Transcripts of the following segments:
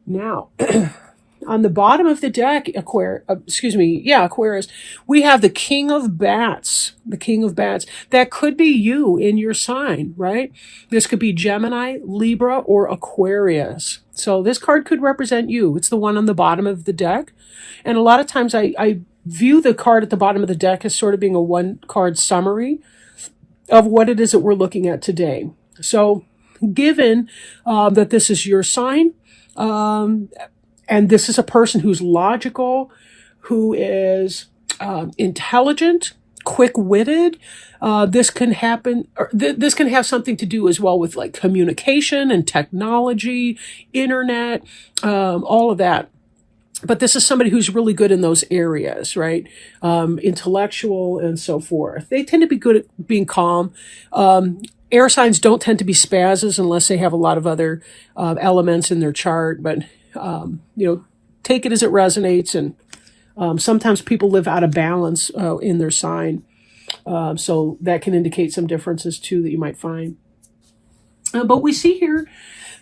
Now, on the bottom of the deck, Aquarius, we have the King of Bats. The King of Bats. That could be you in your sign, right? This could be Gemini, Libra, or Aquarius. So this card could represent you. It's the one on the bottom of the deck. And a lot of times I view the card at the bottom of the deck as sort of being a one-card summary of what it is that we're looking at today. So given that this is your sign, and this is a person who's logical, who is intelligent, quick-witted. This can happen. This can have something to do as well with like communication and technology, internet, all of that. But this is somebody who's really good in those areas, right? Intellectual and so forth. They tend to be good at being calm. Air signs don't tend to be spazzes unless they have a lot of other elements in their chart. But take it as it resonates. And sometimes people live out of balance in their sign. So that can indicate some differences too that you might find. But we see here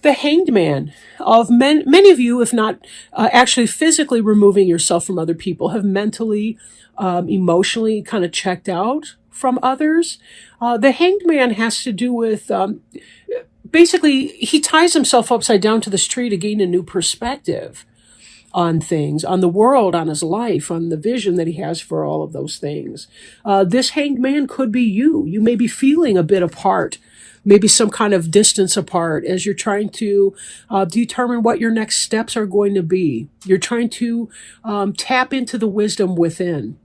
the Hanged Man. Of many of you, if not actually physically removing yourself from other people, have mentally, emotionally kind of checked out from others. The Hanged Man has to do with, basically, he ties himself upside down to this tree to gain a new perspective on things, on the world, on his life, on the vision that he has for all of those things. This Hanged Man could be you. You may be feeling a bit apart, maybe some kind of distance apart as you're trying to determine what your next steps are going to be. You're trying to tap into the wisdom within,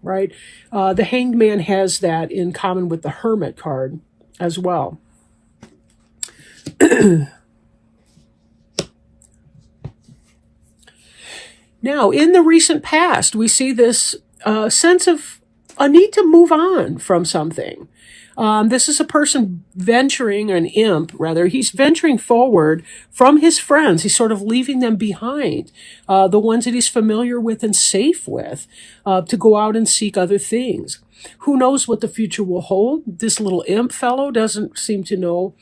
right? The Hanged Man has that in common with the Hermit card as well. Now, in the recent past, we see this sense of a need to move on from something. This is a person venturing, an imp rather, he's venturing forward from his friends. He's sort of leaving them behind, the ones that he's familiar with and safe with, to go out and seek other things. Who knows what the future will hold? This little imp fellow doesn't seem to know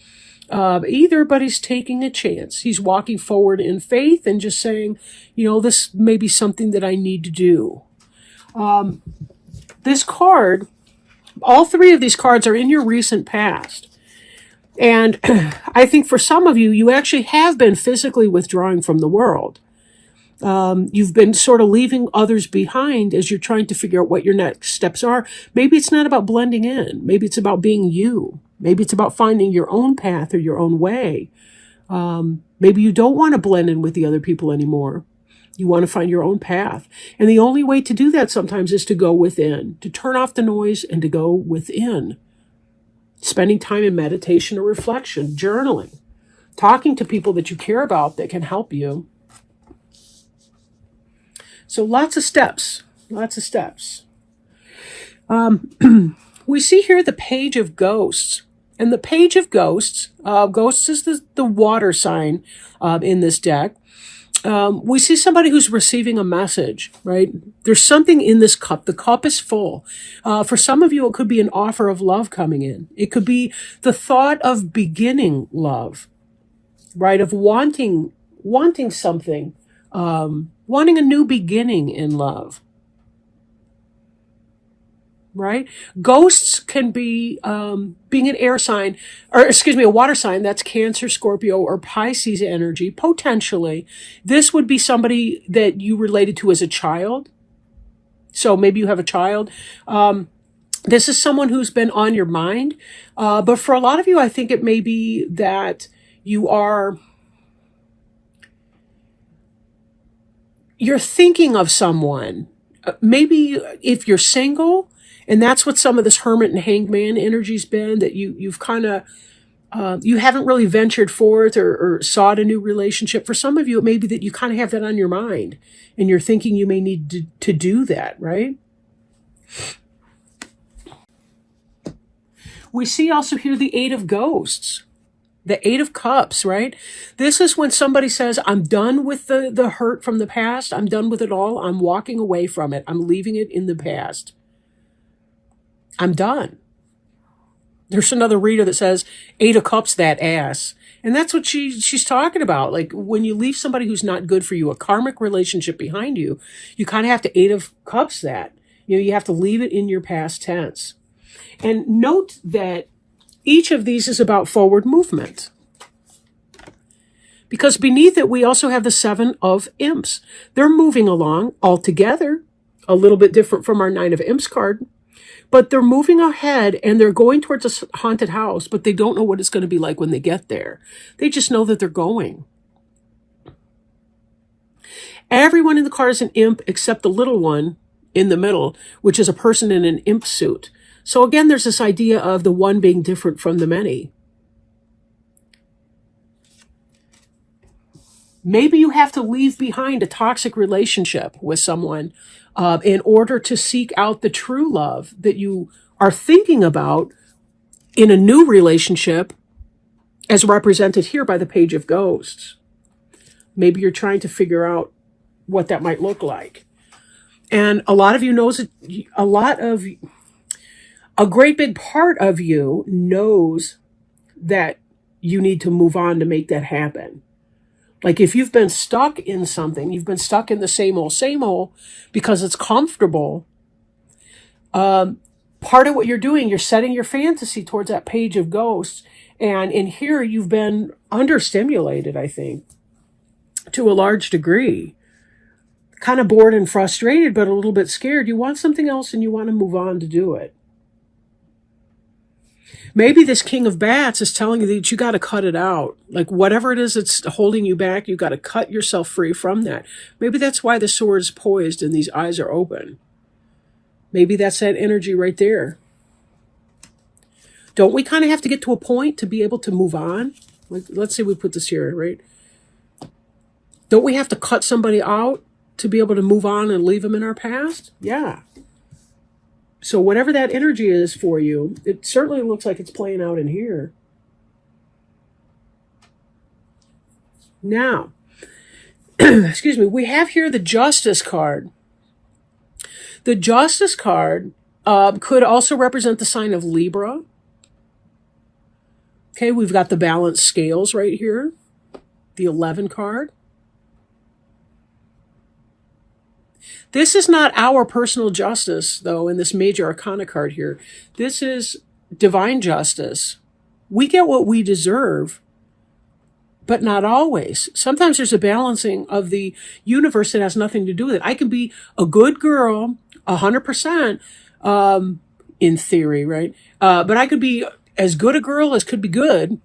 either, but he's taking a chance. He's walking forward in faith and just saying, this may be something that I need to do. This card, all three of these cards are in your recent past. And I think for some of you, you actually have been physically withdrawing from the world. You've been sort of leaving others behind as you're trying to figure out what your next steps are. Maybe it's not about blending in. Maybe it's about being you. Maybe it's about finding your own path or your own way. Maybe you don't want to blend in with the other people anymore. You want to find your own path. And the only way to do that sometimes is to go within, to turn off the noise and to go within. Spending time in meditation or reflection, journaling, talking to people that you care about that can help you. So lots of steps. We see here the Page of Ghosts. And the Page of Ghosts, ghosts is the water sign in this deck. We see somebody who's receiving a message, right? There's something in this cup. The cup is full. For some of you, it could be an offer of love coming in. It could be the thought of beginning love, right? Of wanting something, wanting a new beginning in love. Right? Ghosts can be being an air sign, a water sign, that's Cancer, Scorpio, or Pisces energy, potentially. This would be somebody that you related to as a child. So maybe you have a child. This is someone who's been on your mind. But for a lot of you, I think it may be that you're thinking of someone. Maybe if you're single, and that's what some of this Hermit and Hanged Man energy's been, that you've kind of, you haven't really ventured forth or sought a new relationship. For some of you, it may be that you kind of have that on your mind and you're thinking you may need to do that, right? We see also here the Eight of Ghosts, the Eight of Cups, right? This is when somebody says, I'm done with the hurt from the past. I'm done with it all. I'm walking away from it. I'm leaving it in the past. I'm done. There's another reader that says, 8 of Cups, that ass. And that's what she's talking about. Like when you leave somebody who's not good for you, a karmic relationship behind you, you kind of have to 8 of Cups that. You have to leave it in your past tense. And note that each of these is about forward movement. Because beneath it, we also have the 7 of Imps. They're moving along all together, a little bit different from our 9 of Imps card. But they're moving ahead and they're going towards a haunted house, but they don't know what it's going to be like when they get there. They just know that they're going. Everyone in the card is an imp except the little one in the middle, which is a person in an imp suit. So again, there's this idea of the one being different from the many. Maybe you have to leave behind a toxic relationship with someone in order to seek out the true love that you are thinking about in a new relationship, as represented here by the Page of Ghosts. Maybe you're trying to figure out what that might look like. And a lot of you knows it, a great big part of you knows that you need to move on to make that happen. Like if you've been stuck in something, you've been stuck in the same old, because it's comfortable. Part of what you're doing, you're setting your fantasy towards that Page of Ghosts. And in here, you've been understimulated, I think, to a large degree. Kind of bored and frustrated, but a little bit scared. You want something else and you want to move on to do it. Maybe this King of Bats is telling you that you got to cut it out. Like whatever it is that's holding you back, you got to cut yourself free from that. Maybe that's why the sword is poised and these eyes are open. Maybe that's that energy right there. Don't we kind of have to get to a point to be able to move on? Like, let's say we put this here, right? Don't we have to cut somebody out to be able to move on and leave them in our past? Yeah. So whatever that energy is for you, it certainly looks like it's playing out in here. Now, excuse me, we have here the Justice card. The Justice card could also represent the sign of Libra. Okay, we've got the balanced scales right here. The 11 card. This is not our personal justice, though, in this major arcana card here. This is divine justice. We get what we deserve, but not always. Sometimes there's a balancing of the universe that has nothing to do with it. I can be a good girl, 100%, in theory, right? But I could be as good a girl as could be good,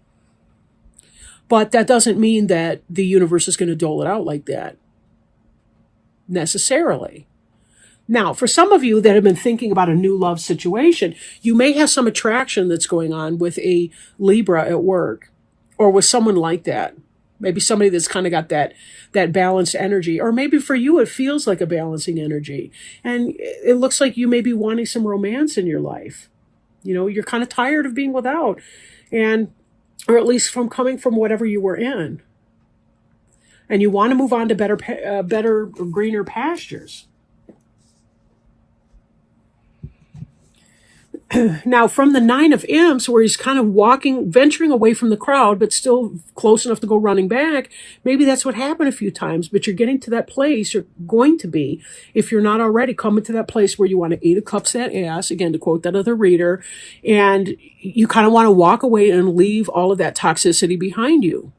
but that doesn't mean that the universe is going to dole it out like that. Necessarily. Now, for some of you that have been thinking about a new love situation, you may have some attraction that's going on with a Libra at work or with someone like that. Maybe somebody that's kind of got that balanced energy. Or maybe for you, it feels like a balancing energy. And it looks like you may be wanting some romance in your life. You know, you're kind of tired of being without, or at least from coming from whatever you were in. And you want to move on to better, greener pastures. Now, from the 9 of Imps, where he's kind of venturing away from the crowd, but still close enough to go running back, maybe that's what happened a few times, but you're getting to that place, you're going to be, if you're not already, coming to that place where you want to 8 of Cups that ass, again, to quote that other reader, and you kind of want to walk away and leave all of that toxicity behind you.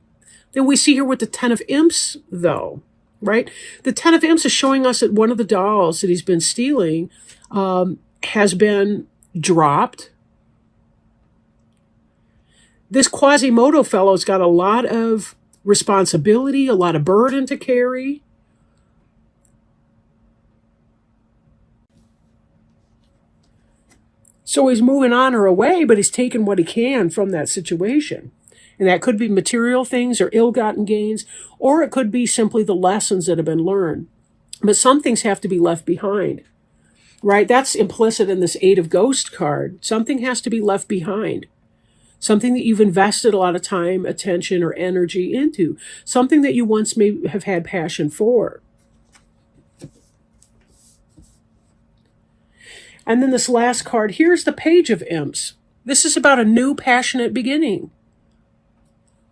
Then we see here with the 10 of Imps, though, right? The 10 of Imps is showing us that one of the dolls that he's been stealing has been dropped. This Quasimodo fellow's got a lot of responsibility, a lot of burden to carry. So he's moving on or away, but he's taking what he can from that situation. And that could be material things or ill-gotten gains, or it could be simply the lessons that have been learned. But some things have to be left behind, right? That's implicit in this 8 of Ghost card. Something has to be left behind. Something that you've invested a lot of time, attention, or energy into. Something that you once may have had passion for. And then this last card, here's the Page of Imps. This is about a new passionate beginning.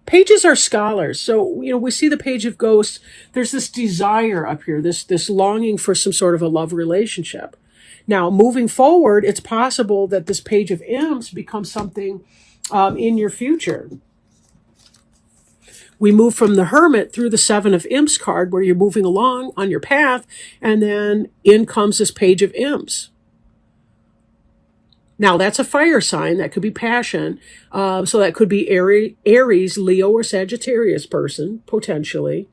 Pages are scholars. So, we see the Page of Ghosts. There's this desire up here, this longing for some sort of a love relationship. Now, moving forward, it's possible that this Page of Imps becomes something in your future. We move from the Hermit through the Seven of Imps card, where you're moving along on your path, and then in comes this Page of Imps. Now, that's a fire sign. That could be passion. So that could be Aries, Leo, or Sagittarius person, potentially.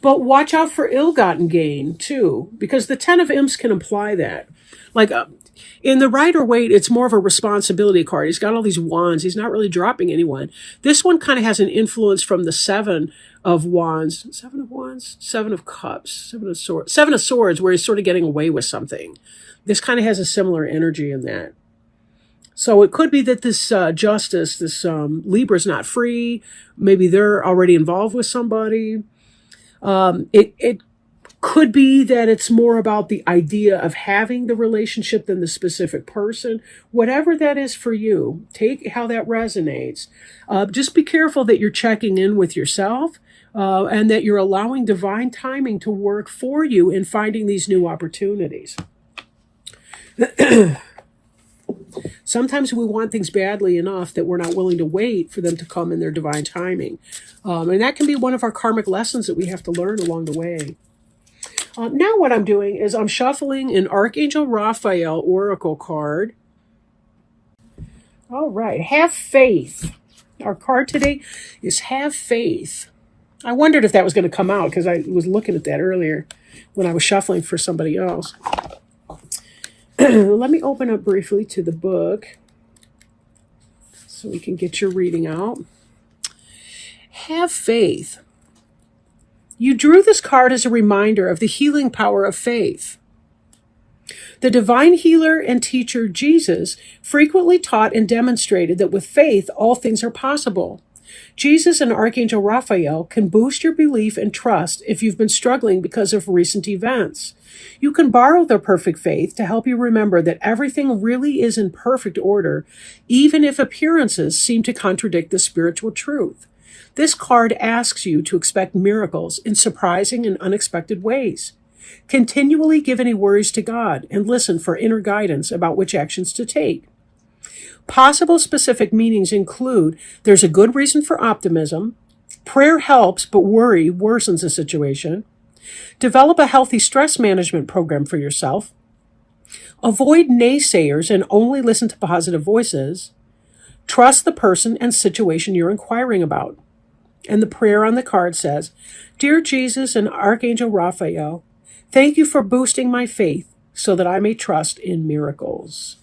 But watch out for ill-gotten gain, too, because the Ten of Imps can imply that. Like, in the Rider-Waite, it's more of a responsibility card. He's got all these wands. He's not really dropping anyone. This one kind of has an influence from the Seven of Wands. Seven of Wands? Seven of Cups. Seven of Swords. Seven of Swords, where he's sort of getting away with something. This kind of has a similar energy in that. So it could be that this Justice, this Libra's not free. Maybe they're already involved with somebody. It could be that it's more about the idea of having the relationship than the specific person. Whatever that is for you, take how that resonates. Just be careful that you're checking in with yourself and that you're allowing divine timing to work for you in finding these new opportunities. Sometimes we want things badly enough that we're not willing to wait for them to come in their divine timing. And that can be one of our karmic lessons that we have to learn along the way. Now what I'm doing is I'm shuffling an Archangel Raphael Oracle card. All right, have faith. Our card today is have faith. I wondered if that was going to come out because I was looking at that earlier when I was shuffling for somebody else. Let me open up briefly to the book so we can get your reading out. Have faith. You drew this card as a reminder of the healing power of faith. The divine healer and teacher Jesus frequently taught and demonstrated that with faith, all things are possible. Jesus and Archangel Raphael can boost your belief and trust if you've been struggling because of recent events. You can borrow their perfect faith to help you remember that everything really is in perfect order, even if appearances seem to contradict the spiritual truth. This card asks you to expect miracles in surprising and unexpected ways. Continually give any worries to God and listen for inner guidance about which actions to take. Possible specific meanings include there's a good reason for optimism, prayer helps but worry worsens the situation, develop a healthy stress management program for yourself, avoid naysayers and only listen to positive voices, trust the person and situation you're inquiring about. And the prayer on the card says, Dear Jesus and Archangel Raphael, thank you for boosting my faith so that I may trust in miracles.